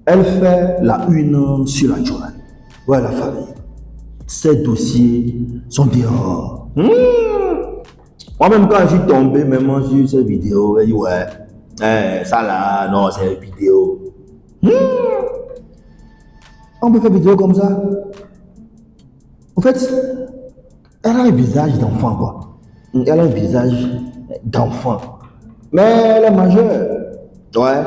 Elle fait la une sur la journée. Ouais, la famille. Ces dossiers sont dehors. Moi-même, quand je suis tombé, même sur ces vidéos, je dis ouais, ça là, non, c'est une vidéo. On peut faire une vidéo comme ça. En fait, elle a un visage d'enfant, quoi. Elle a un visage d'enfant. Mais elle est majeure. Ouais.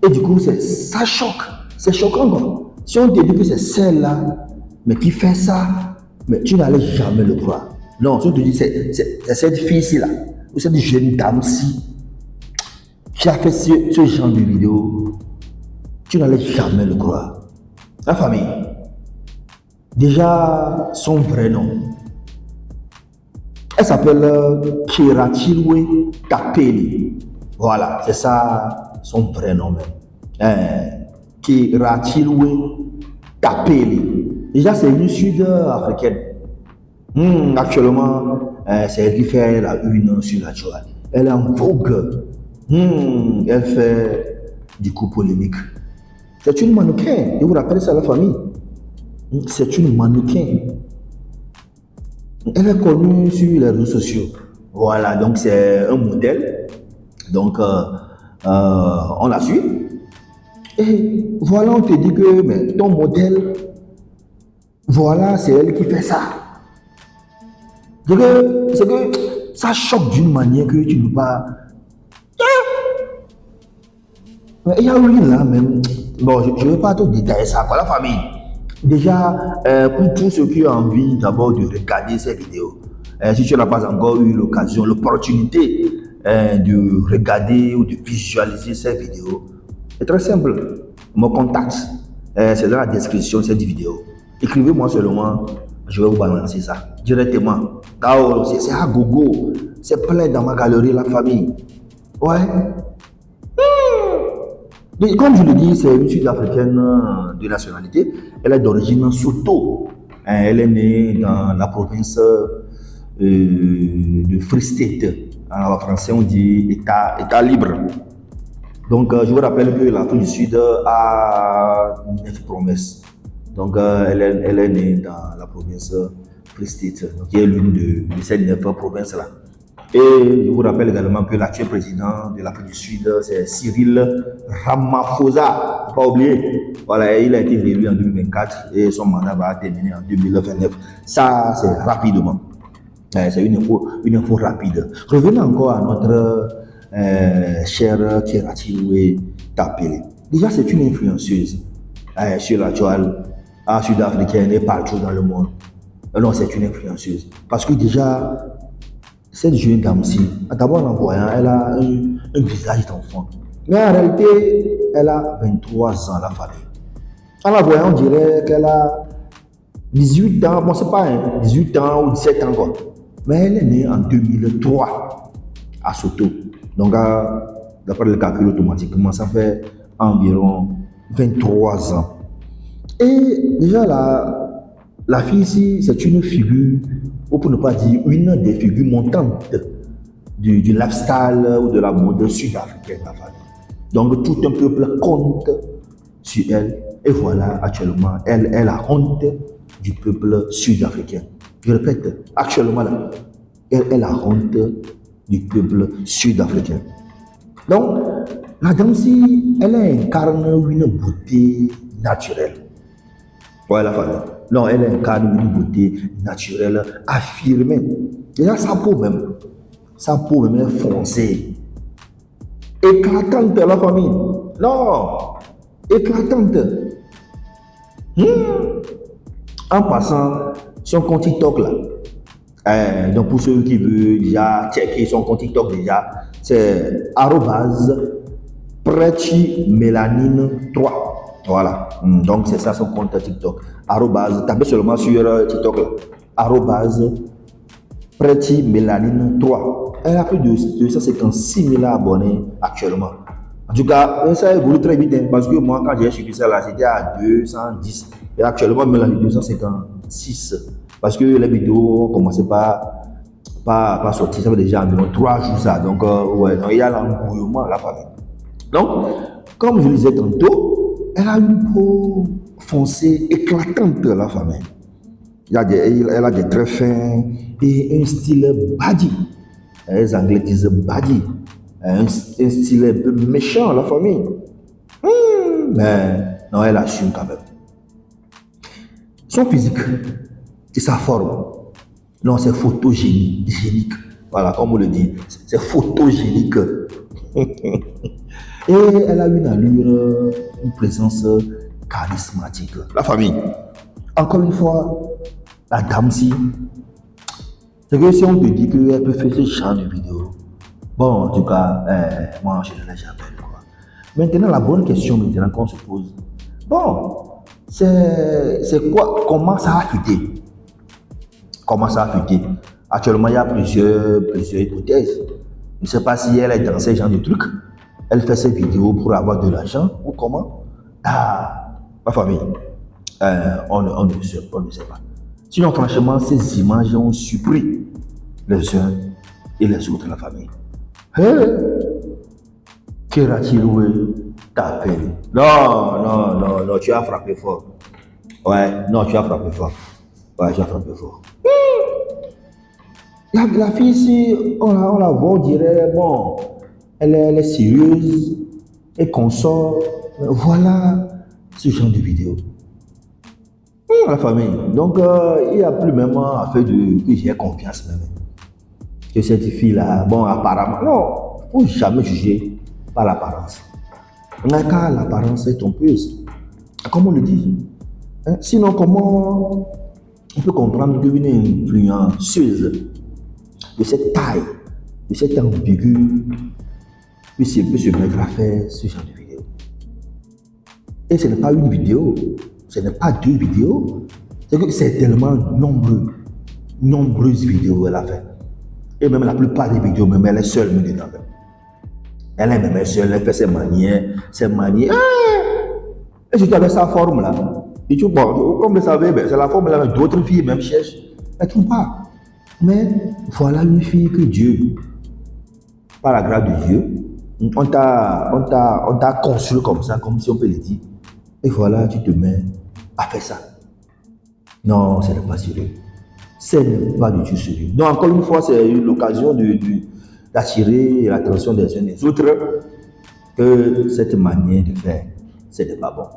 Et du coup, ça choque. C'est choquant, quoi. Si on te dit que c'est celle-là, mais qui fait ça, mais tu n'allais jamais le croire. Non, si on te dit c'est cette fille-ci, là, ou cette jeune dame-ci, qui a fait ce genre de vidéo, tu n'allais jamais le croire. La famille. Déjà, son vrai nom. Elle s'appelle Kerachiwe Tapeli. Voilà, c'est ça son vrai nom même. Kerachiwe Tapeli. Déjà, c'est une sud-africaine. Actuellement, c'est elle qui fait la une sur la joie. Elle est en vogue. Elle fait du coup polémique. C'est une mannequin. Je vous rappelle ça à la famille. C'est une mannequin. Elle est connue sur les réseaux sociaux. Voilà, donc c'est un modèle. Donc, on la suit. Et voilà, on te dit que mais ton modèle, voilà, c'est elle qui fait ça. C'est que ça choque d'une manière que tu ne peux pas. Mais il y a une là même. Bon, je ne vais pas te détailler ça, quoi, la famille. Déjà, pour tous ceux qui ont envie d'abord de regarder ces vidéos, si tu n'as pas encore eu l'occasion, l'opportunité de regarder ou de visualiser ces vidéos, c'est très simple. Mon contact, c'est dans la description de cette vidéo. Écrivez-moi seulement, je vais vous balancer ça directement. C'est à gogo, c'est plein dans ma galerie, la famille. Ouais. Comme je le dis, c'est une sud-africaine de nationalité. Elle est d'origine Soto. Elle est née dans la province de Free State. En français, on dit État libre. Donc, je vous rappelle que l'Afrique du Sud a 9 promesses. Donc, elle est née dans la province Free State, qui est l'une de ces 9 provinces-là. Et je vous rappelle également que l'actuel président de l'Afrique du Sud, c'est Cyril Ramaphosa. Pas oublier. Voilà, il a été réélu en 2024 et son mandat va terminer en 2029. Ça, c'est rapidement. C'est une info rapide. Revenons encore à notre chère Kerachiwe Tapeli. Déjà, c'est une influenceuse sur la toile sud-africaine et partout dans le monde. Non, c'est une influenceuse. Parce que déjà, cette jeune dame-ci, d'abord en voyant, elle a un visage d'enfant. Mais en réalité, elle a 23 ans, la famille. En la voyant, on dirait qu'elle a 18 ans, bon, c'est pas 18 ans ou 17 ans, quoi. Mais elle est née en 2003 à Soto. Donc, d'après le calcul automatiquement, ça fait environ 23 ans. Et déjà, la fille ici, c'est une figure, ou pour ne pas dire une des figures montantes du lifestyle ou de la mode sud-africaine, la famille. Donc tout un peuple compte sur elle. Et voilà, actuellement, elle est la honte du peuple sud-africain. Je répète, actuellement, là, elle est la honte du peuple sud-africain. Donc, la dame-ci, elle incarne une beauté naturelle. Ouais, la famille. Non, elle incarne une beauté naturelle, affirmée. Déjà, sa peau même est foncée. Éclatante, la famille. Non, éclatante. En passant, son compte TikTok là. Donc, pour ceux qui veulent déjà checker son compte TikTok, déjà, c'est @pretimelanine3. Voilà. Donc, c'est ça son compte TikTok. Tapez seulement sur TikTok là. @pretimelanine3. Elle a plus de 256 000 abonnés actuellement. En tout cas, ça évolue très vite hein, parce que moi, quand j'ai suivi ça là, c'était à 210. Et actuellement, Mélanie 256. Parce que les vidéos ont commencé pas sortir, ça fait déjà environ 3 jours ça. Donc, ouais, donc, il y a l'engouement à la famille. Donc, Comme je le disais tantôt, elle a une peau foncée, éclatante, la femme. Elle a des traits fins et un style badi. Les Anglais disent badi. Un style un peu méchant, la famille. Mais non, elle assume quand même. Son physique et sa forme, non, c'est photogénique. Voilà, comme on le dit, c'est photogénique. Et elle a une allure, une présence charismatique. La famille. Encore une fois, la dame-ci, c'est que si on te dit qu'elle peut faire ce genre de vidéo, bon, en tout cas, moi, je ne l'ai jamais fait. Maintenant, la bonne question maintenant qu'on se pose, bon, c'est quoi, comment ça a fuité? Comment ça a fuité? Actuellement, il y a plusieurs hypothèses. Je ne sais pas si elle est dans ce genre de trucs. Elle fait ses vidéos pour avoir de l'argent ou comment? Ah, ma famille, on ne sait pas. Sinon, franchement, ces images ont surpris les uns et les autres de la famille. Kerachiloué t'appelle. Non, tu as frappé fort. Ouais, non, tu as frappé fort. Ouais, tu as frappé fort. La fille ici, on la voit, on dirait, bon, elle est sérieuse, elle consort. Voilà ce genre de vidéo. La famille. Donc, il n'y a plus même à faire que j'ai confiance même. Que cette fille-là, bon, apparemment, non, il ne faut jamais juger par l'apparence. Car l'apparence est trompeuse. Comme on le dit. Sinon, comment on peut comprendre qu'une influenceuse de cette taille, de cette ambigu, peut se mettre à faire ce genre de vidéo? Et ce n'est pas une vidéo, ce n'est pas deux vidéos, c'est que c'est tellement nombreuses vidéos elle a fait. Et même la plupart des vidéos, même elle est seule, même dedans. Elle est même seule, elle fait ses manières. Et surtout avec sa forme là. Et tu bon, comme vous le savez, c'est la forme là, d'autres filles même cherchent. Elles ne trouvent pas. Mais voilà une fille que Dieu, par la grâce de Dieu, on t'a construit comme ça, comme si on peut le dire. Et voilà, tu te mets à faire ça. Non, ce n'est pas sérieux. Ce n'est pas du tout sérieux. Donc, encore une fois, c'est l'occasion d'attirer l'attention des uns des autres que cette manière de faire, ce n'est pas bon.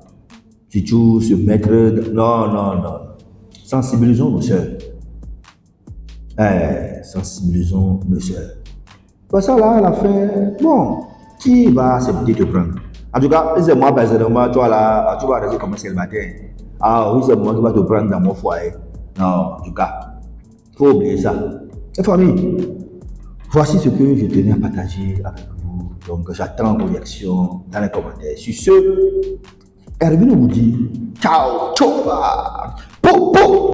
Surtout se mettre. Non. Sensibilisons nos soeurs. Sensibilisons nos soeurs. Parce que là, à la fin, bon, qui va accepter de prendre? En tout cas, c'est moi personnellement, toi là, tu vas rester comme célibataire. Ah oui, c'est moi qui va te prendre dans mon foyer. Non, en tout cas, il faut oublier ça. Et famille, voici ce que je tenais à partager avec vous. Donc, j'attends vos réactions dans les commentaires. Sur ce, Erwin vous dit ciao, ciao, po, po.